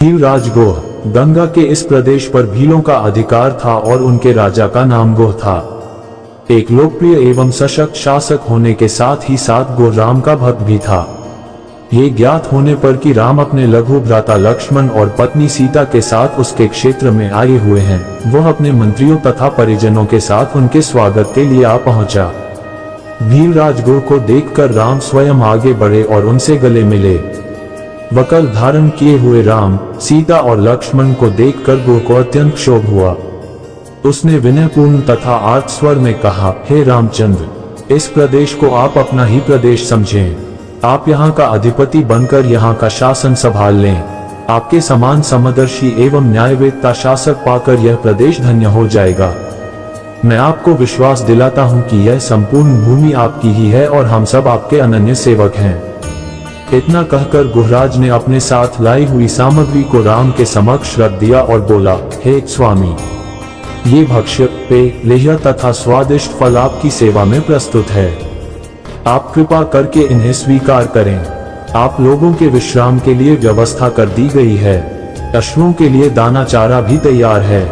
भीलराज गोह। गंगा के इस प्रदेश पर भीलों का अधिकार था और उनके राजा का नाम गोह था। एक लोकप्रिय एवं सशक्त शासक होने के साथ ही साथ गोह राम का भक्त भी था। ये ज्ञात होने पर कि राम अपने लघु भ्राता लक्ष्मण और पत्नी सीता के साथ उसके क्षेत्र में आए हुए हैं, वह अपने मंत्रियों तथा परिजनों के साथ उनके स्वागत के लिए आ पहुंचा। भीलराज गोह को देखकर राम स्वयं आगे बढ़े और उनसे गले मिले। वक्र धारण किए हुए राम, सीता और लक्ष्मण को देखकर गोह को अत्यंत क्षोभ हुआ। उसने विनयपूर्ण तथा आर्त स्वर में कहा, हे रामचंद्र, इस प्रदेश को आप अपना ही प्रदेश समझें। आप यहाँ का अधिपति बनकर यहाँ का शासन संभाल लें। आपके समान समदर्शी एवं न्यायवेत्ता शासक पाकर यह प्रदेश धन्य हो जाएगा। मैं आपको विश्वास दिलाता हूँ कि यह संपूर्ण भूमि आपकी ही है और हम सब आपके अनन्य सेवक हैं। इतना कहकर गुहराज ने अपने साथ लाई हुई सामग्री को राम के समक्ष रख दिया और बोला, हे स्वामी, ये भक्ष्य, पेय, लेह्य तथा स्वादिष्ट फल आपकी सेवा में प्रस्तुत है। आप कृपा करके इन्हें स्वीकार करें। आप लोगों के विश्राम के लिए व्यवस्था कर दी गई है। अश्वों के लिए दाना चारा भी तैयार है।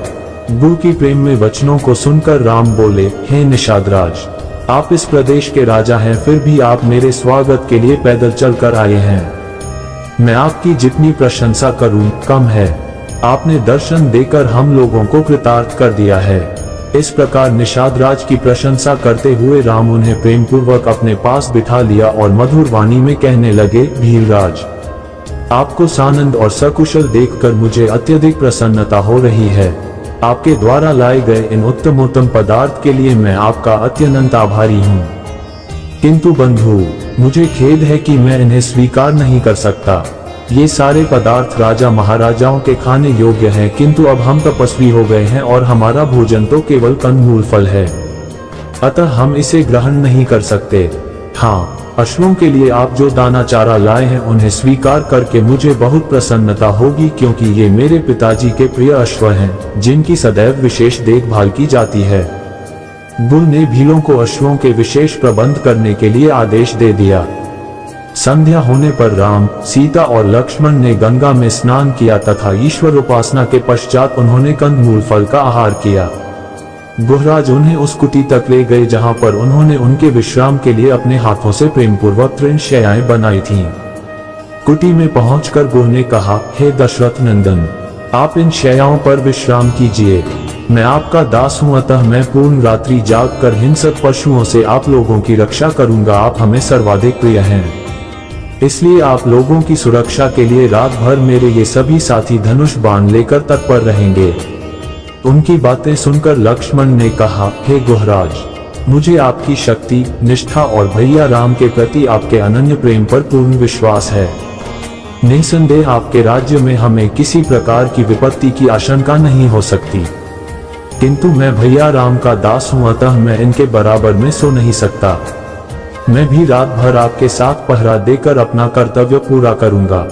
गुरु की प्रेम में वचनों को सुनकर राम बोले, हे निषादराज, आप इस प्रदेश के राजा हैं, फिर भी आप मेरे स्वागत के लिए पैदल चलकर आए हैं। मैं आपकी जितनी प्रशंसा करूं कम है। आपने दर्शन देकर हम लोगों को कृतार्थ कर दिया है। इस प्रकार निषादराज की प्रशंसा करते हुए राम उन्हें प्रेम पूर्वक अपने पास बिठा लिया और मधुर वाणी में कहने लगे, भीलराज, आपको सानंद और सकुशल देखकर मुझे अत्यधिक प्रसन्नता हो रही है। आपके द्वारा लाए गए इन उत्तमोत्तम पदार्थ के लिए मैं आपका अत्यंत आभारी हूँ। किंतु बंधु, मुझे खेद है कि मैं इन्हें स्वीकार नहीं कर सकता। ये सारे पदार्थ राजा महाराजाओं के खाने योग्य हैं, किंतु अब हम तपस्वी हो गए हैं और हमारा भोजन तो केवल कंदमूल फल है, अतः हम इसे ग्रहण नहीं कर सकते। हाँ, अश्वों के लिए आप जो दाना चारा लाए हैं उन्हें स्वीकार करके मुझे बहुत प्रसन्नता होगी, क्योंकि ये मेरे पिताजी के प्रिय अश्व हैं, जिनकी सदैव विशेष देखभाल की जाती है। गुरु ने भीलों को अश्वों के विशेष प्रबंध करने के लिए आदेश दे दिया। संध्या होने पर राम, सीता और लक्ष्मण ने गंगा में स्नान किया तथा ईश्वर उपासना के पश्चात उन्होंने कंदमूल फल का आहार किया। गुहराज उन्हें उस कुटी तक ले गए जहां पर उन्होंने उनके विश्राम के लिए अपने हाथों से प्रेमपूर्वक तृण शैयाएं बनाई थीं। कुटी में पहुंचकर गुह ने कहा, हे दशरथ नंदन, आप इन शैयाओं पर विश्राम कीजिए। मैं आपका दास हूं, अतः मैं पूर्ण रात्रि जाग कर हिंसक पशुओं से आप लोगों की रक्षा करूंगा। आप हमें सर्वाधिक प्रिय हैं, इसलिए आप लोगों की सुरक्षा के लिए रात भर मेरे ये सभी साथी धनुष बाण लेकर तत्पर रहेंगे। उनकी बातें सुनकर लक्ष्मण ने कहा, हे गुहराज, मुझे आपकी शक्ति, निष्ठा और भैया राम के प्रति आपके अनन्य प्रेम पर पूर्ण विश्वास है। निसंदेह आपके राज्य में हमें किसी प्रकार की विपत्ति की आशंका नहीं हो सकती, किंतु मैं भैया राम का दास हूं, अतः मैं इनके बराबर में सो नहीं सकता। मैं भी रात भर आपके साथ पहरा देकर अपना कर्तव्य पूरा करूंगा।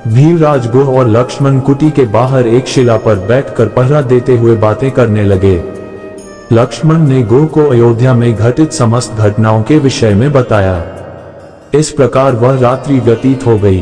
भीलराज गोह और लक्ष्मण कुटी के बाहर एक शिला पर बैठकर पहरा देते हुए बातें करने लगे। लक्ष्मण ने गोह को अयोध्या में घटित समस्त घटनाओं के विषय में बताया। इस प्रकार वह रात्रि व्यतीत हो गई।